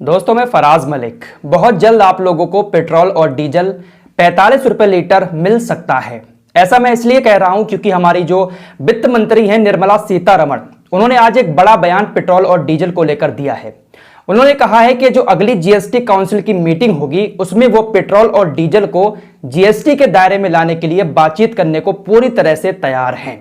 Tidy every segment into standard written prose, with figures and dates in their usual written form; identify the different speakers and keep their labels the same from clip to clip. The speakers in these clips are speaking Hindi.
Speaker 1: दोस्तों मैं फराज मलिक। बहुत जल्द आप लोगों को पेट्रोल और डीजल 45 रुपए लीटर मिल सकता है। ऐसा मैं इसलिए कह रहा हूं क्योंकि हमारी जो वित्त मंत्री हैं निर्मला सीतारमण, उन्होंने आज एक बड़ा बयान पेट्रोल और डीजल को लेकर दिया है। उन्होंने कहा है कि जो अगली जीएसटी काउंसिल की मीटिंग होगी उसमें वो पेट्रोल और डीजल को जीएसटी के दायरे में लाने के लिए बातचीत करने को पूरी तरह से तैयार हैं।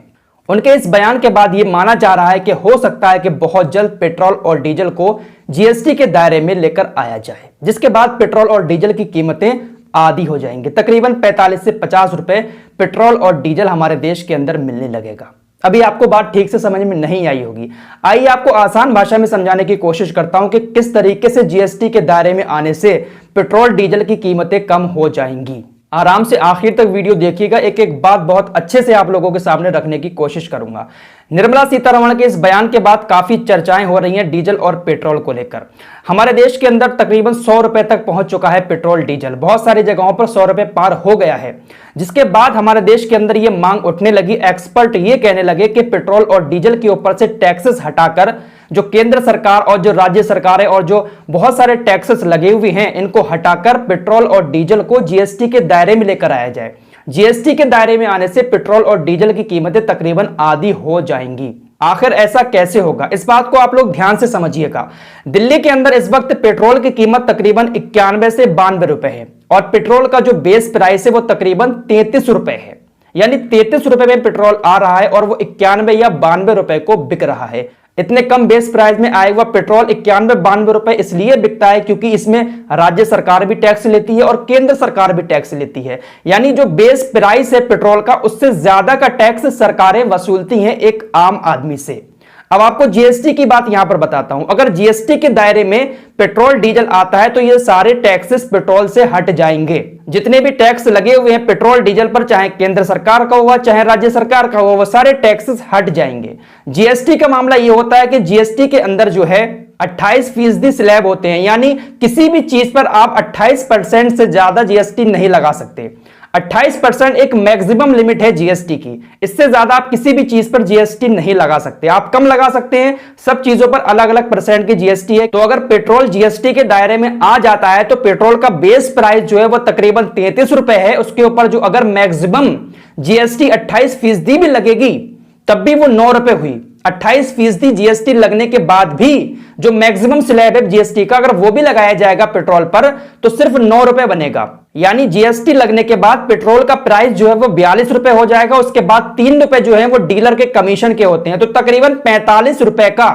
Speaker 1: उनके इस बयान के बाद यह माना जा रहा है कि हो सकता है कि बहुत जल्द पेट्रोल और डीजल को जीएसटी के दायरे में लेकर आया जाए, जिसके बाद पेट्रोल और डीजल की कीमतें आधी हो जाएंगी। तकरीबन 45 से 50 रुपए पेट्रोल और डीजल हमारे देश के अंदर मिलने लगेगा। अभी आपको बात ठीक से समझ में नहीं आई होगी। आइए आपको आसान भाषा में समझाने की कोशिश करता हूं कि किस तरीके से जीएसटी के दायरे में आने से पेट्रोल डीजल की कीमतें कम हो जाएंगी। आराम से आखिर तक वीडियो देखिएगा। एक एक बात बहुत अच्छे से आप लोगों के सामने रखने की कोशिश करूंगा। निर्मला सीतारमण के इस बयान के बाद काफी चर्चाएं हो रही हैं डीजल और पेट्रोल को लेकर। हमारे देश के अंदर तकरीबन 100 रुपए तक पहुंच चुका है पेट्रोल डीजल। बहुत सारी जगहों पर 100 रुपए पार हो गया है, जिसके बाद हमारे देश के अंदर यह मांग उठने लगी। एक्सपर्ट ये कहने लगे कि पेट्रोल और डीजल के ऊपर से टैक्सेस हटाकर जो केंद्र सरकार और जो राज्य सरकारें और जो बहुत सारे टैक्सेस लगे हुए हैं, इनको हटाकर पेट्रोल और डीजल को जीएसटी के दायरे में लेकर आया जाए। जीएसटी के दायरे में आने से पेट्रोल और डीजल की कीमतें तकरीबन आधी हो जाएंगी। आखिर ऐसा कैसे होगा, इस बात को आप लोग ध्यान से समझिएगा। दिल्ली के अंदर इस वक्त पेट्रोल की कीमत तकरीबन 91 से 92 रुपए है और पेट्रोल का जो बेस प्राइस है वो तकरीबन 33 रुपए है। यानी 33 रुपए में पेट्रोल आ रहा है और वो 91 या 92 रुपए को बिक रहा है। इतने कम बेस प्राइस में आया हुआ पेट्रोल 91-92 रुपए इसलिए बिकता है क्योंकि इसमें राज्य सरकार भी टैक्स लेती है और केंद्र सरकार भी टैक्स लेती है। यानी जो बेस प्राइस है पेट्रोल का, उससे ज्यादा का टैक्स सरकारें वसूलती हैं एक आम आदमी से। अब आपको जीएसटी की बात यहां पर बताता हूं। अगर जीएसटी के दायरे में पेट्रोल डीजल आता है तो ये सारे टैक्सेस पेट्रोल से हट जाएंगे। जितने भी टैक्स लगे हुए हैं पेट्रोल डीजल पर, चाहे केंद्र सरकार का हुआ चाहे राज्य सरकार का हुआ, वो सारे टैक्सेस हट जाएंगे। जीएसटी का मामला ये होता है कि जीएसटी के अंदर जो है 28% स्लैब होते हैं। यानी किसी भी चीज पर आप 28% से ज्यादा जीएसटी नहीं लगा सकते। 28% एक मैक्सिमम लिमिट है जीएसटी की। इससे ज्यादा आप किसी भी चीज पर जीएसटी नहीं लगा सकते। आप कम लगा सकते हैं, सब चीजों पर अलग अलग परसेंट की जीएसटी है। तो अगर पेट्रोल जीएसटी के दायरे में आ जाता है तो पेट्रोल का बेस प्राइस जो है वो तकरीबन 33 रुपए है। उसके ऊपर जो अगर मैक्सिमम जीएसटी 28% भी लगेगी तब भी वो 9 रुपए हुई। 28% जीएसटी लगने के बाद भी जो मैक्सिमम स्लैब है जीएसटी का, अगर वो भी लगाया जाएगा पेट्रोल पर तो सिर्फ 9 रुपए बनेगा। यानी जीएसटी लगने के बाद पेट्रोल का प्राइस जो है वो 42 रुपए हो जाएगा। उसके बाद 3 रुपए जो है वो डीलर के कमीशन के होते हैं, तो तकरीबन 45 रुपए का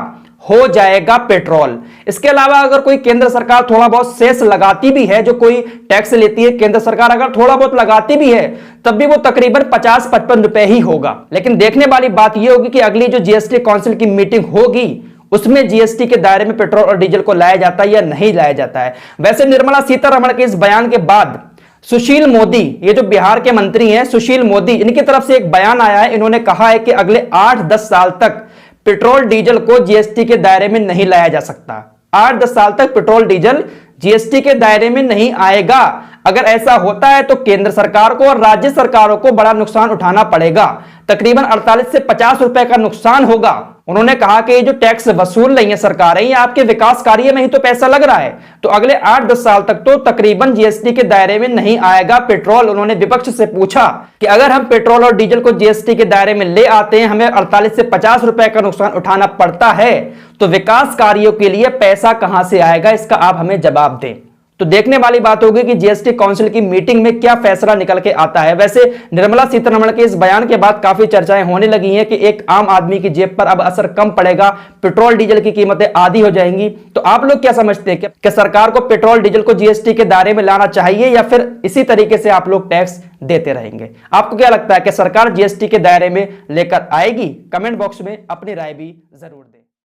Speaker 1: हो जाएगा पेट्रोल। इसके अलावा अगर कोई केंद्र सरकार थोड़ा बहुत सेस लगाती भी है, जो कोई टैक्स लेती है केंद्र सरकार, अगर थोड़ा बहुत लगाती भी है तब भी वो तकरीबन 50-55 रुपए ही होगा। लेकिन देखने वाली बात यह होगी कि अगली जो जीएसटी काउंसिल की मीटिंग होगी उसमें जीएसटी के दायरे में पेट्रोल और डीजल को लाया जाता है या नहीं लाया जाता है। वैसे निर्मला सीतारमण के इस बयान के बाद सुशील मोदी, ये जो बिहार के मंत्री हैं सुशील मोदी, इनकी तरफ से एक बयान आया है। इन्होंने कहा है कि अगले 8-10 साल तक पेट्रोल डीजल को जीएसटी के दायरे में नहीं लाया जा सकता। 8-10 साल तक पेट्रोल डीजल जीएसटी के दायरे में नहीं आएगा। अगर ऐसा होता है तो केंद्र सरकार को और राज्य सरकारों को बड़ा नुकसान उठाना पड़ेगा। तकरीबन 48 से 50 रुपए का नुकसान होगा। उन्होंने कहा कि ये जो टैक्स वसूल रही है सरकारें, ये आपके विकास कार्य में ही तो पैसा लग रहा है, तो अगले 8-10 साल तक तो तकरीबन जीएसटी के दायरे में नहीं आएगा पेट्रोल। उन्होंने विपक्ष से पूछा कि अगर हम पेट्रोल और डीजल को जीएसटी के दायरे में ले आते हैं, हमें 48 से 50 रुपए का नुकसान उठाना पड़ता है, तो विकास कार्यों के लिए पैसा कहां से आएगा, इसका आप हमें जवाब दें। तो देखने वाली बात होगी कि जीएसटी काउंसिल की मीटिंग में क्या फैसला निकल के आता है। वैसे निर्मला सीतारमण के इस बयान के बाद काफी चर्चाएं होने लगी हैं कि एक आम आदमी की जेब पर अब असर कम पड़ेगा, पेट्रोल डीजल की कीमतें आधी हो जाएंगी। तो आप लोग क्या समझते हैं कि सरकार को पेट्रोल डीजल को जीएसटी के दायरे में लाना चाहिए या फिर इसी तरीके से आप लोग टैक्स देते रहेंगे? आपको क्या लगता है कि सरकार जीएसटी के दायरे में लेकर आएगी? कमेंट बॉक्स में अपनी राय भी जरूर दें।